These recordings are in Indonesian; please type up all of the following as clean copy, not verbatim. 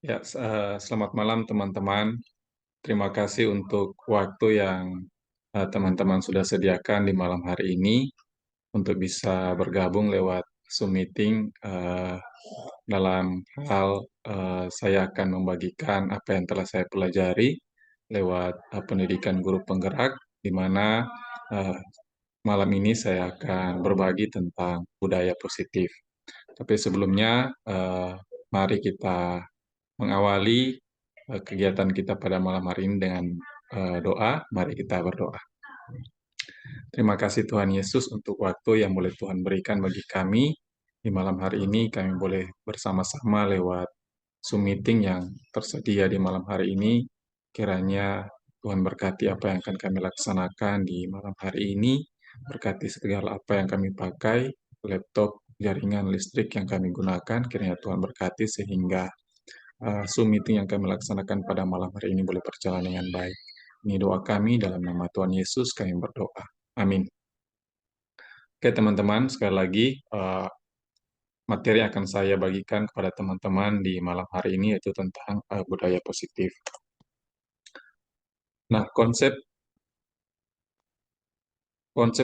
Ya, selamat malam teman-teman. Terima kasih untuk waktu yang teman-teman sudah sediakan di malam hari ini untuk bisa bergabung lewat Zoom meeting. Dalam hal saya akan membagikan apa yang telah saya pelajari lewat pendidikan guru penggerak, di mana eh, malam ini saya akan berbagi tentang budaya positif. Tapi sebelumnya, mari kita mengawali kegiatan kita pada malam hari ini dengan doa. Mari kita berdoa. Terima kasih Tuhan Yesus untuk waktu yang boleh Tuhan berikan bagi kami. Di malam hari ini kami boleh bersama-sama lewat Zoom meeting yang tersedia di malam hari ini. Kiranya Tuhan berkati apa yang akan kami laksanakan di malam hari ini. Berkati segala apa yang kami pakai, laptop, jaringan listrik yang kami gunakan. Kiranya Tuhan berkati sehingga Zoom meeting yang kami laksanakan pada malam hari ini boleh berjalan dengan baik. Ini doa kami dalam nama Tuhan Yesus kami berdoa. Amin. Oke teman-teman, sekali lagi materi yang akan saya bagikan kepada teman-teman di malam hari ini yaitu tentang budaya positif. Nah, konsep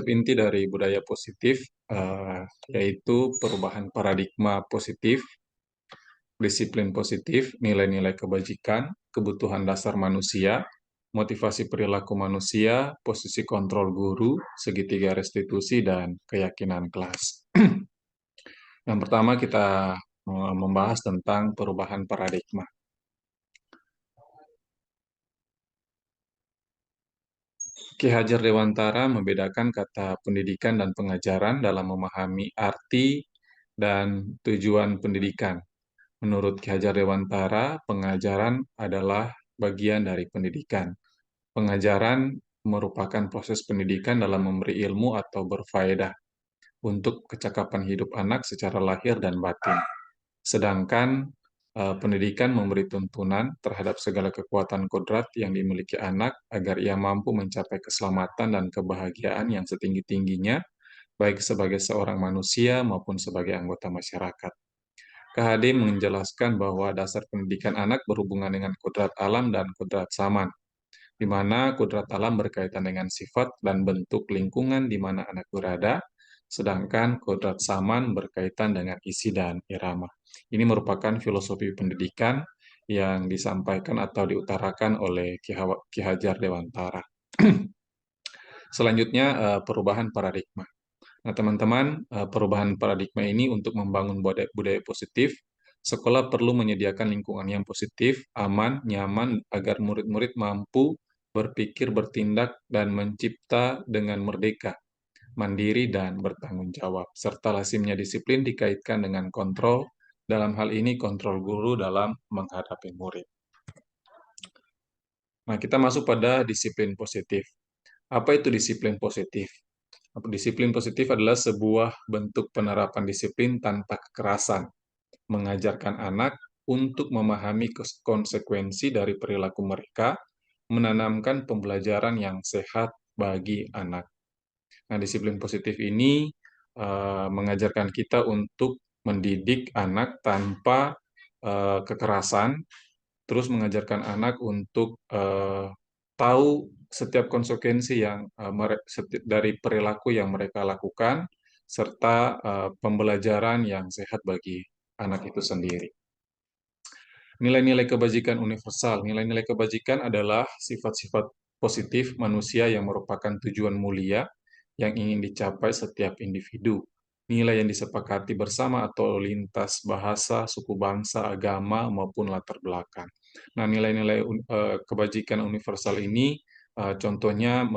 inti dari budaya positif yaitu perubahan paradigma positif, disiplin positif, nilai-nilai kebajikan, kebutuhan dasar manusia, motivasi perilaku manusia, posisi kontrol guru, segitiga restitusi, dan keyakinan kelas. Yang pertama kita membahas tentang perubahan paradigma. Ki Hajar Dewantara membedakan kata pendidikan dan pengajaran dalam memahami arti dan tujuan pendidikan. Menurut Ki Hajar Dewantara, pengajaran adalah bagian dari pendidikan. Pengajaran merupakan proses pendidikan dalam memberi ilmu atau berfaedah untuk kecakapan hidup anak secara lahir dan batin. Sedangkan pendidikan memberi tuntunan terhadap segala kekuatan kodrat yang dimiliki anak agar ia mampu mencapai keselamatan dan kebahagiaan yang setinggi-tingginya, baik sebagai seorang manusia maupun sebagai anggota masyarakat. KHD menjelaskan bahwa dasar pendidikan anak berhubungan dengan kodrat alam dan kodrat zaman, di mana kodrat alam berkaitan dengan sifat dan bentuk lingkungan di mana anak berada, sedangkan kodrat zaman berkaitan dengan isi dan irama. Ini merupakan filosofi pendidikan yang disampaikan atau diutarakan oleh Ki Hajar Dewantara. Selanjutnya, perubahan paradigma. Nah, teman-teman, perubahan paradigma ini untuk membangun budaya positif, sekolah perlu menyediakan lingkungan yang positif, aman, nyaman, agar murid-murid mampu berpikir, bertindak, dan mencipta dengan merdeka, mandiri, dan bertanggung jawab. Serta lazimnya disiplin dikaitkan dengan kontrol, dalam hal ini kontrol guru dalam menghadapi murid. Nah, kita masuk pada disiplin positif. Apa itu disiplin positif? Disiplin positif adalah sebuah bentuk penerapan disiplin tanpa kekerasan, mengajarkan anak untuk memahami konsekuensi dari perilaku mereka, menanamkan pembelajaran yang sehat bagi anak. Nah, disiplin positif ini mengajarkan kita untuk mendidik anak tanpa kekerasan, terus mengajarkan anak untuk tahu setiap konsekuensi yang dari perilaku yang mereka lakukan, serta pembelajaran yang sehat bagi anak itu sendiri. Nilai-nilai kebajikan universal. Nilai-nilai kebajikan adalah sifat-sifat positif manusia yang merupakan tujuan mulia yang ingin dicapai setiap individu. Nilai yang disepakati bersama atau lintas bahasa, suku bangsa, agama, maupun latar belakang. Nah, nilai-nilai kebajikan universal ini contohnya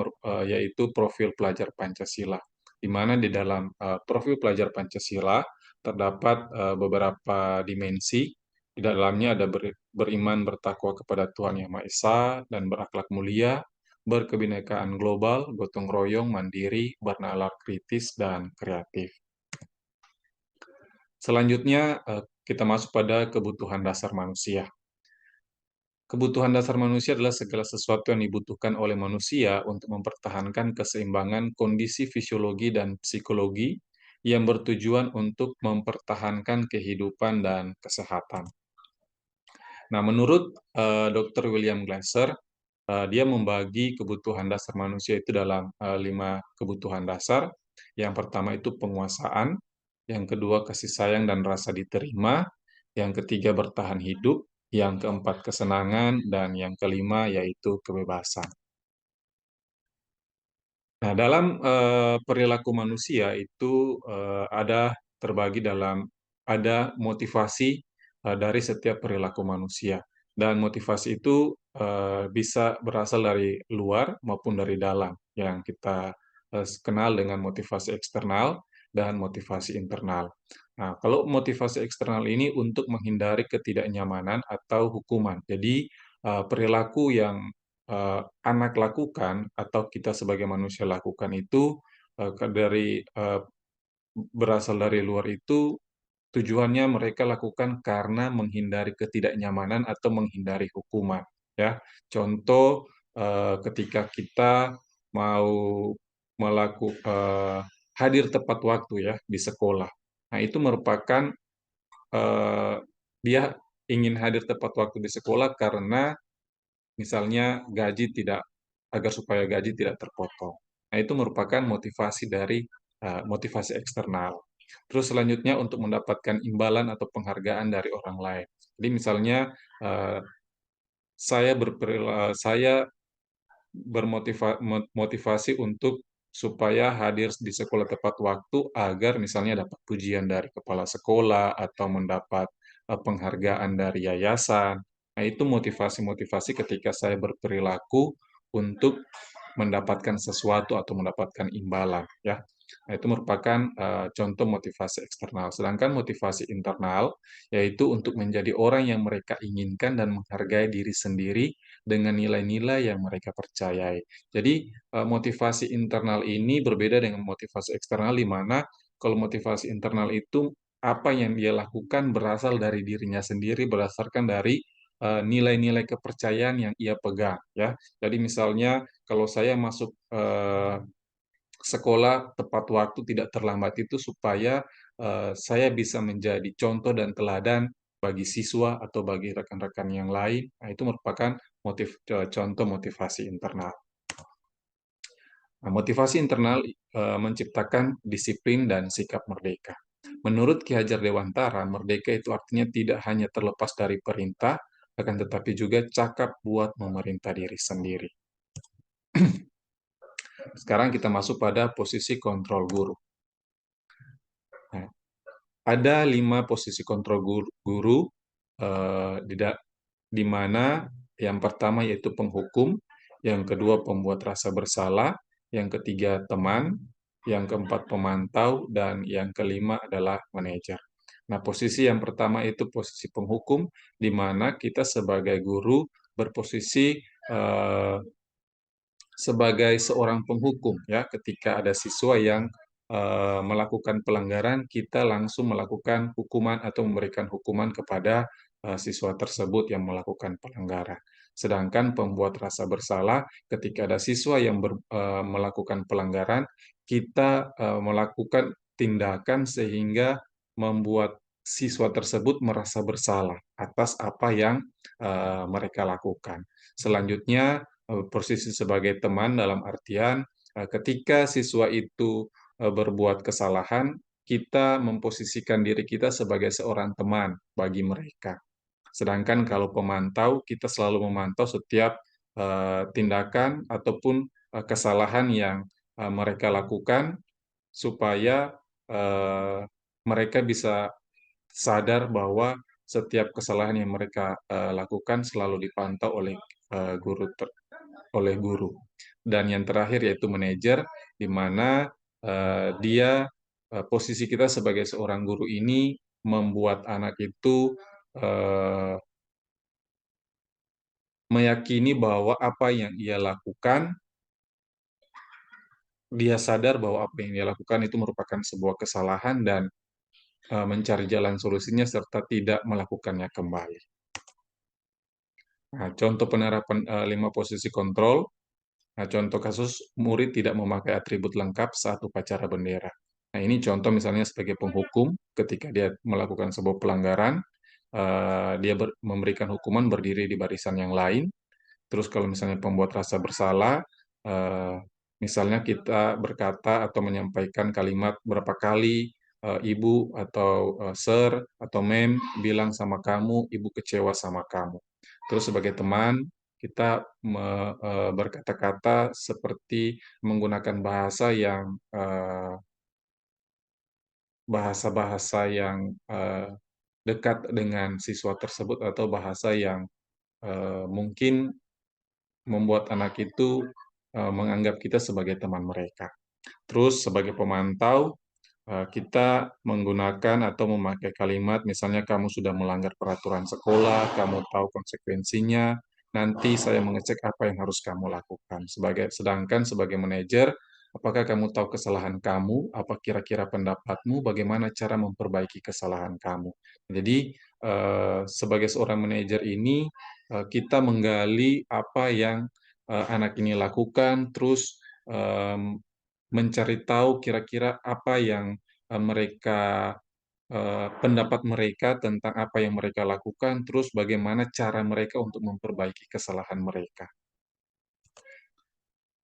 yaitu profil pelajar Pancasila, di mana di dalam profil pelajar Pancasila terdapat beberapa dimensi. Di dalamnya ada beriman bertakwa kepada Tuhan Yang Maha Esa dan berakhlak mulia, berkebinekaan global, gotong royong, mandiri, bernalar kritis, dan kreatif. Selanjutnya, kita masuk pada kebutuhan dasar manusia. Kebutuhan dasar manusia adalah segala sesuatu yang dibutuhkan oleh manusia untuk mempertahankan keseimbangan kondisi fisiologi dan psikologi yang bertujuan untuk mempertahankan kehidupan dan kesehatan. Nah, menurut Dr. William Glasser, dia membagi kebutuhan dasar manusia itu dalam 5 kebutuhan dasar. Yang pertama itu penguasaan, yang kedua kasih sayang dan rasa diterima, yang ketiga bertahan hidup, yang keempat kesenangan, dan yang kelima yaitu kebebasan. Nah, dalam perilaku manusia itu ada terbagi dalam ada motivasi dari setiap perilaku manusia, dan motivasi itu bisa berasal dari luar maupun dari dalam, yang kita kenal dengan motivasi eksternal dan motivasi internal. Nah, kalau motivasi eksternal ini untuk menghindari ketidaknyamanan atau hukuman. Jadi perilaku yang anak lakukan atau kita sebagai manusia lakukan itu berasal dari luar itu, tujuannya mereka lakukan karena menghindari ketidaknyamanan atau menghindari hukuman, ya. Contoh, ketika kita mau hadir tepat waktu ya di sekolah. Nah, itu merupakan eh, dia ingin hadir tepat waktu di sekolah karena misalnya agar supaya gaji tidak terpotong. Nah, itu merupakan motivasi dari motivasi eksternal. Terus selanjutnya untuk mendapatkan imbalan atau penghargaan dari orang lain. Jadi misalnya eh, saya bermotivasi untuk supaya hadir di sekolah tepat waktu agar misalnya dapat pujian dari kepala sekolah atau mendapat penghargaan dari yayasan. Nah, itu motivasi-motivasi ketika saya berperilaku untuk mendapatkan sesuatu atau mendapatkan imbalan, ya. Nah, itu merupakan contoh motivasi eksternal. Sedangkan motivasi internal yaitu untuk menjadi orang yang mereka inginkan dan menghargai diri sendiri dengan nilai-nilai yang mereka percayai. Jadi, motivasi internal ini berbeda dengan motivasi eksternal, di mana kalau motivasi internal itu apa yang dia lakukan berasal dari dirinya sendiri, berdasarkan dari nilai-nilai kepercayaan yang ia pegang, ya. Jadi misalnya kalau saya masuk sekolah tepat waktu, tidak terlambat itu supaya saya bisa menjadi contoh dan teladan bagi siswa atau bagi rekan-rekan yang lain. Nah, itu merupakan contoh motivasi internal. Nah, motivasi internal menciptakan disiplin dan sikap merdeka. Menurut Ki Hajar Dewantara, merdeka itu artinya tidak hanya terlepas dari perintah, akan tetapi juga cakap buat memerintah diri sendiri. Sekarang kita masuk pada posisi kontrol guru. Nah, ada 5 posisi kontrol guru, di mana yang pertama yaitu penghukum, yang kedua pembuat rasa bersalah, yang ketiga teman, yang keempat pemantau, dan yang kelima adalah manajer. Nah, posisi yang pertama itu posisi penghukum, di mana kita sebagai guru berposisi eh, sebagai seorang penghukum, ya. Ketika ada siswa yang melakukan pelanggaran, kita langsung melakukan hukuman atau memberikan hukuman kepada siswa tersebut yang melakukan pelanggaran. Sedangkan pembuat rasa bersalah, ketika ada siswa yang melakukan pelanggaran, kita melakukan tindakan sehingga membuat siswa tersebut merasa bersalah atas apa yang mereka lakukan. Selanjutnya, posisi sebagai teman dalam artian ketika siswa itu berbuat kesalahan, kita memposisikan diri kita sebagai seorang teman bagi mereka. Sedangkan kalau pemantau, kita selalu memantau setiap tindakan ataupun kesalahan yang mereka lakukan supaya eh, mereka bisa sadar bahwa setiap kesalahan yang mereka lakukan selalu dipantau oleh guru. Dan yang terakhir yaitu manajer, di mana posisi kita sebagai seorang guru ini membuat anak itu eh, meyakini bahwa apa yang ia lakukan, dia sadar bahwa apa yang dia lakukan itu merupakan sebuah kesalahan dan mencari jalan solusinya serta tidak melakukannya kembali. Nah, contoh penerapan 5 posisi kontrol. Nah, contoh kasus murid tidak memakai atribut lengkap saat upacara bendera. Nah, ini contoh misalnya sebagai penghukum ketika dia melakukan sebuah pelanggaran, dia memberikan hukuman berdiri di barisan yang lain. Terus kalau misalnya pembuat rasa bersalah, eh, misalnya kita berkata atau menyampaikan kalimat berapa kali ibu atau sir atau ma'am bilang sama kamu, ibu kecewa sama kamu. Terus sebagai teman, kita berkata-kata seperti menggunakan bahasa-bahasa yang dekat dengan siswa tersebut atau bahasa yang mungkin membuat anak itu menganggap kita sebagai teman mereka. Terus sebagai pemantau, kita menggunakan atau memakai kalimat, misalnya kamu sudah melanggar peraturan sekolah, kamu tahu konsekuensinya, nanti saya mengecek apa yang harus kamu lakukan. Sedangkan sebagai manajer, apakah kamu tahu kesalahan kamu, apa kira-kira pendapatmu, bagaimana cara memperbaiki kesalahan kamu. Jadi, sebagai seorang manajer ini, kita menggali apa yang anak ini lakukan, terus mencari tahu kira-kira apa yang pendapat mereka tentang apa yang mereka lakukan, terus bagaimana cara mereka untuk memperbaiki kesalahan mereka.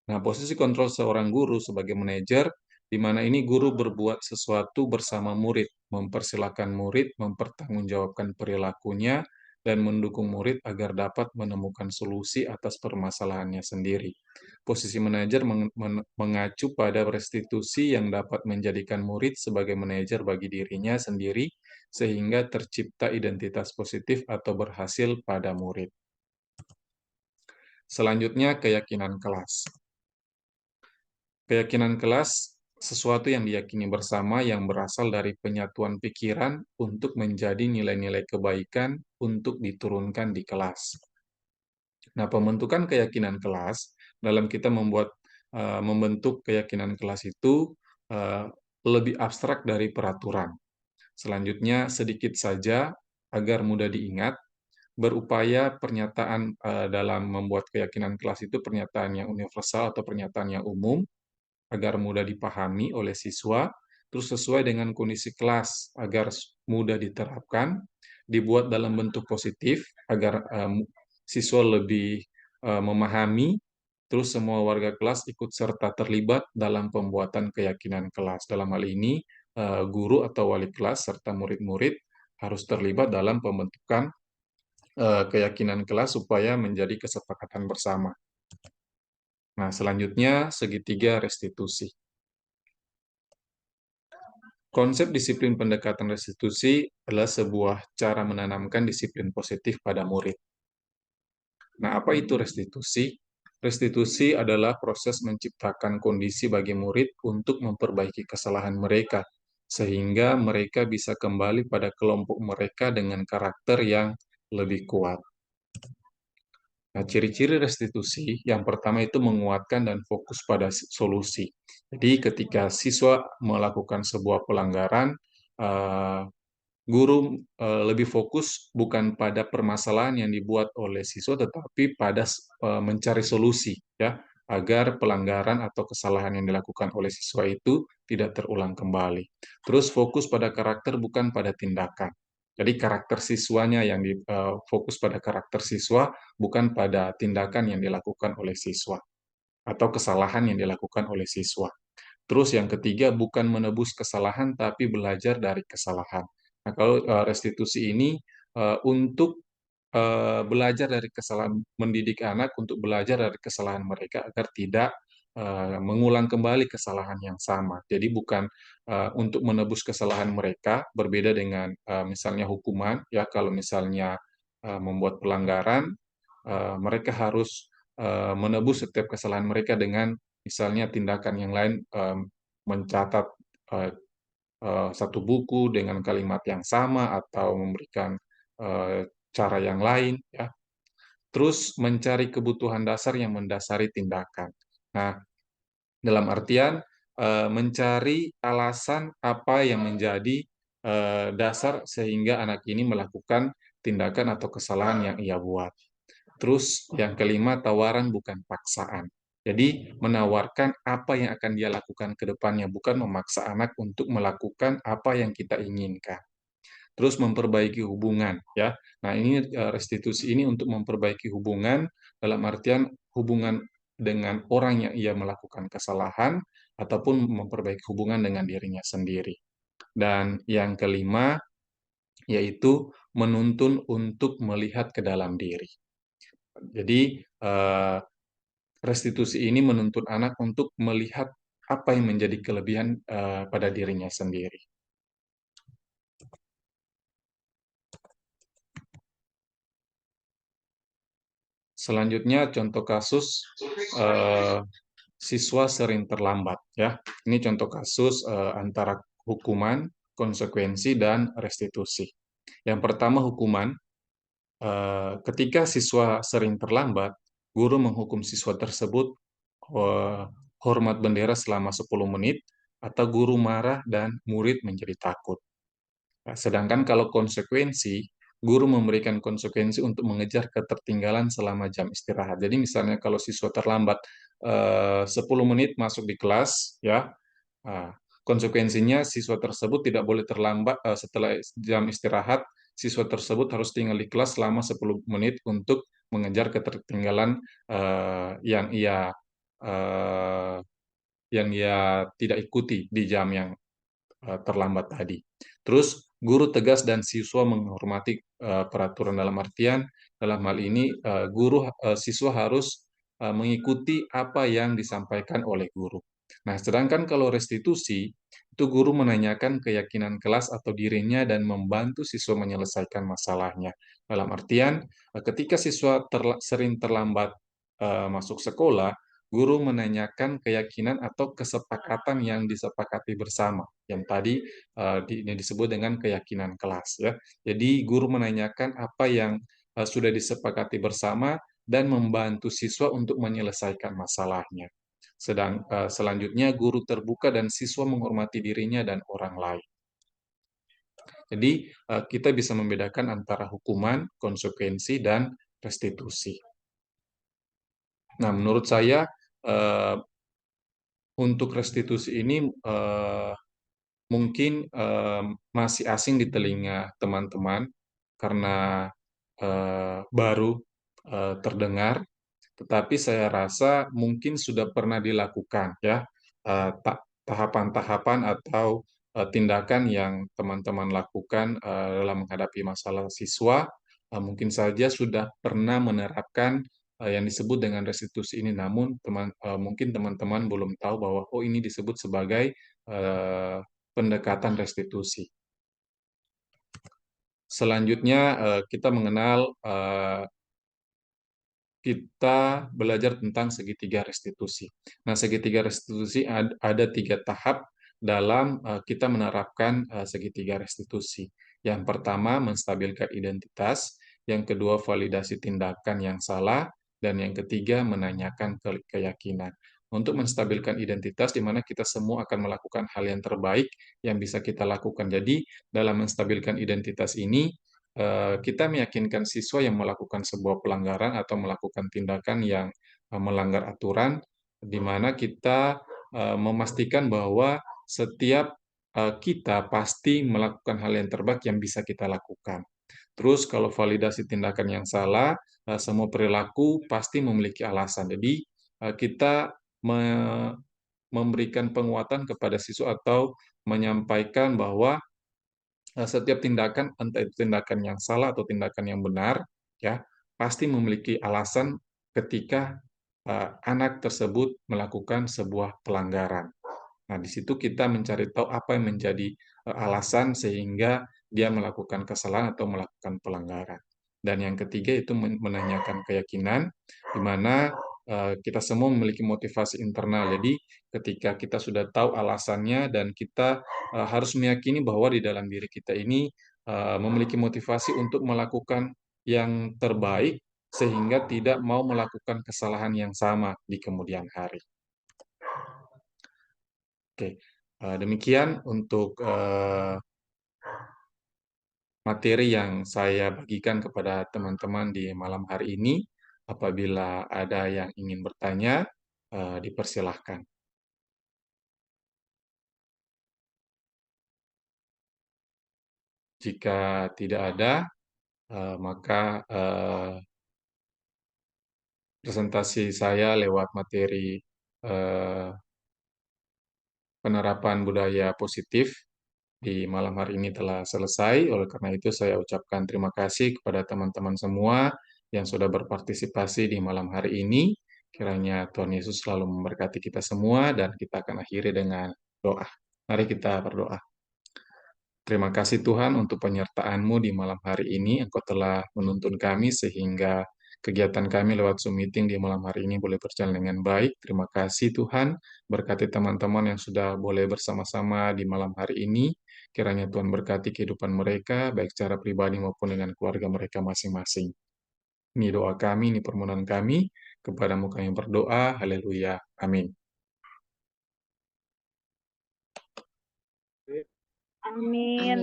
Nah, posisi kontrol seorang guru sebagai manajer, di mana ini guru berbuat sesuatu bersama murid, mempersilahkan murid mempertanggungjawabkan perilakunya, dan mendukung murid agar dapat menemukan solusi atas permasalahannya sendiri. Posisi manajer mengacu pada restitusi yang dapat menjadikan murid sebagai manajer bagi dirinya sendiri, sehingga tercipta identitas positif atau berhasil pada murid. Selanjutnya, keyakinan kelas. Keyakinan kelas sesuatu yang diyakini bersama yang berasal dari penyatuan pikiran untuk menjadi nilai-nilai kebaikan untuk diturunkan di kelas. Nah, pembentukan keyakinan kelas dalam kita membentuk keyakinan kelas itu eh, lebih abstrak dari peraturan. Selanjutnya, sedikit saja agar mudah diingat, berupaya pernyataan dalam membuat keyakinan kelas itu pernyataan yang universal atau pernyataan yang umum agar mudah dipahami oleh siswa, terus sesuai dengan kondisi kelas agar mudah diterapkan, dibuat dalam bentuk positif agar siswa lebih memahami, terus semua warga kelas ikut serta terlibat dalam pembuatan keyakinan kelas. Dalam hal ini, guru atau wali kelas serta murid-murid harus terlibat dalam pembentukan keyakinan kelas supaya menjadi kesepakatan bersama. Nah, selanjutnya segitiga restitusi. Konsep disiplin pendekatan restitusi adalah sebuah cara menanamkan disiplin positif pada murid. Nah, apa itu restitusi? Restitusi adalah proses menciptakan kondisi bagi murid untuk memperbaiki kesalahan mereka, sehingga mereka bisa kembali pada kelompok mereka dengan karakter yang lebih kuat. Nah, ciri-ciri restitusi yang pertama itu menguatkan dan fokus pada solusi. Jadi, ketika siswa melakukan sebuah pelanggaran, eh, guru lebih fokus bukan pada permasalahan yang dibuat oleh siswa, tetapi pada mencari solusi, ya, agar pelanggaran atau kesalahan yang dilakukan oleh siswa itu tidak terulang kembali. Terus fokus pada karakter bukan pada tindakan. Jadi karakter siswanya yang fokus pada karakter siswa bukan pada tindakan yang dilakukan oleh siswa atau kesalahan yang dilakukan oleh siswa. Terus yang ketiga, bukan menebus kesalahan, tapi belajar dari kesalahan. Nah, kalau restitusi ini untuk belajar dari kesalahan, mendidik anak untuk belajar dari kesalahan mereka agar tidak mengulang kembali kesalahan yang sama. Jadi bukan untuk menebus kesalahan mereka, berbeda dengan misalnya hukuman, ya kalau misalnya membuat pelanggaran, mereka harus menebus setiap kesalahan mereka dengan misalnya tindakan yang lain, mencatat eh, satu buku dengan kalimat yang sama atau memberikan cara yang lain, ya. Terus mencari kebutuhan dasar yang mendasari tindakan. Nah, dalam artian mencari alasan apa yang menjadi dasar sehingga anak ini melakukan tindakan atau kesalahan yang ia buat. Terus yang kelima, tawaran bukan paksaan. Jadi menawarkan apa yang akan dia lakukan ke depannya, bukan memaksa anak untuk melakukan apa yang kita inginkan. terus memperbaiki hubungan, ya. Nah, ini restitusi ini untuk memperbaiki hubungan dalam artian hubungan dengan orang yang ia melakukan kesalahan ataupun memperbaiki hubungan dengan dirinya sendiri. Dan yang kelima yaitu menuntun untuk melihat ke dalam diri. Jadi, restitusi ini menuntun anak untuk melihat apa yang menjadi kelebihan pada dirinya sendiri. Selanjutnya contoh kasus siswa sering terlambat, ya. Ini contoh kasus antara hukuman, konsekuensi, dan restitusi. Yang pertama hukuman. Ketika siswa sering terlambat, guru menghukum siswa tersebut eh, hormat bendera selama 10 menit, atau guru marah dan murid menjadi takut. Nah, sedangkan kalau konsekuensi, guru memberikan konsekuensi untuk mengejar ketertinggalan selama jam istirahat. Jadi misalnya kalau siswa terlambat 10 menit masuk di kelas, ya, nah, konsekuensinya siswa tersebut tidak boleh terlambat setelah jam istirahat, siswa tersebut harus tinggal di kelas selama 10 menit untuk mengejar ketertinggalan eh, yang ia tidak ikuti di jam yang terlambat tadi. Terus guru tegas dan siswa menghormati peraturan dalam artian dalam hal ini siswa harus mengikuti apa yang disampaikan oleh guru. Nah, sedangkan kalau restitusi itu guru menanyakan keyakinan kelas atau dirinya dan membantu siswa menyelesaikan masalahnya. Dalam artian ketika siswa sering terlambat masuk sekolah, guru menanyakan keyakinan atau kesepakatan yang disepakati bersama, yang tadi ini disebut dengan keyakinan kelas, ya. Jadi guru menanyakan apa yang sudah disepakati bersama dan membantu siswa untuk menyelesaikan masalahnya. Selanjutnya guru terbuka dan siswa menghormati dirinya dan orang lain. Jadi kita bisa membedakan antara hukuman, konsekuensi, dan restitusi. Nah, menurut saya eh, untuk restitusi ini mungkin masih asing di telinga teman-teman karena baru terdengar, tetapi saya rasa mungkin sudah pernah dilakukan, ya, tahapan-tahapan atau tindakan yang teman-teman lakukan dalam menghadapi masalah siswa, mungkin saja sudah pernah menerapkan yang disebut dengan restitusi ini, namun mungkin teman-teman belum tahu bahwa oh ini disebut sebagai eh, pendekatan restitusi. Selanjutnya kita mengenal kita belajar tentang segitiga restitusi. Nah, segitiga restitusi ada 3 tahap dalam kita menerapkan segitiga restitusi. Yang pertama, menstabilkan identitas. Yang kedua, validasi tindakan yang salah. Dan yang ketiga, menanyakan keyakinan. Untuk menstabilkan identitas, di mana kita semua akan melakukan hal yang terbaik yang bisa kita lakukan. Jadi, dalam menstabilkan identitas ini, kita meyakinkan siswa yang melakukan sebuah pelanggaran atau melakukan tindakan yang melanggar aturan, di mana kita memastikan bahwa setiap kita pasti melakukan hal yang terbaik yang bisa kita lakukan. Terus kalau validasi tindakan yang salah, semua perilaku pasti memiliki alasan. Jadi kita memberikan penguatan kepada siswa atau menyampaikan bahwa setiap tindakan, entah itu tindakan yang salah atau tindakan yang benar, ya, pasti memiliki alasan ketika anak tersebut melakukan sebuah pelanggaran. Nah, di situ kita mencari tahu apa yang menjadi alasan sehingga dia melakukan kesalahan atau melakukan pelanggaran. Dan yang ketiga itu menanyakan keyakinan, di mana kita semua memiliki motivasi internal. Jadi, ketika kita sudah tahu alasannya dan kita harus meyakini bahwa di dalam diri kita ini memiliki motivasi untuk melakukan yang terbaik sehingga tidak mau melakukan kesalahan yang sama di kemudian hari. Oke, demikian untuk materi yang saya bagikan kepada teman-teman di malam hari ini. Apabila ada yang ingin bertanya, dipersilahkan. Jika tidak ada, maka presentasi saya lewat materi eh, penerapan budaya positif di malam hari ini telah selesai. Oleh karena itu, saya ucapkan terima kasih kepada teman-teman semua yang sudah berpartisipasi di malam hari ini. Kiranya Tuhan Yesus selalu memberkati kita semua, dan kita akan akhiri dengan doa. Mari kita berdoa. Terima kasih Tuhan untuk penyertaan-Mu di malam hari ini. Engkau telah menuntun kami sehingga kegiatan kami lewat Zoom meeting di malam hari ini boleh berjalan dengan baik. Terima kasih Tuhan. Berkati teman-teman yang sudah boleh bersama-sama di malam hari ini. Kiranya Tuhan berkati kehidupan mereka, baik secara pribadi maupun dengan keluarga mereka masing-masing. Ini doa kami, ini permohonan kami. Kepadamu kami berdoa. Haleluya. Amin. Amin. Amin.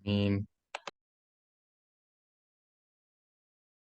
Amin.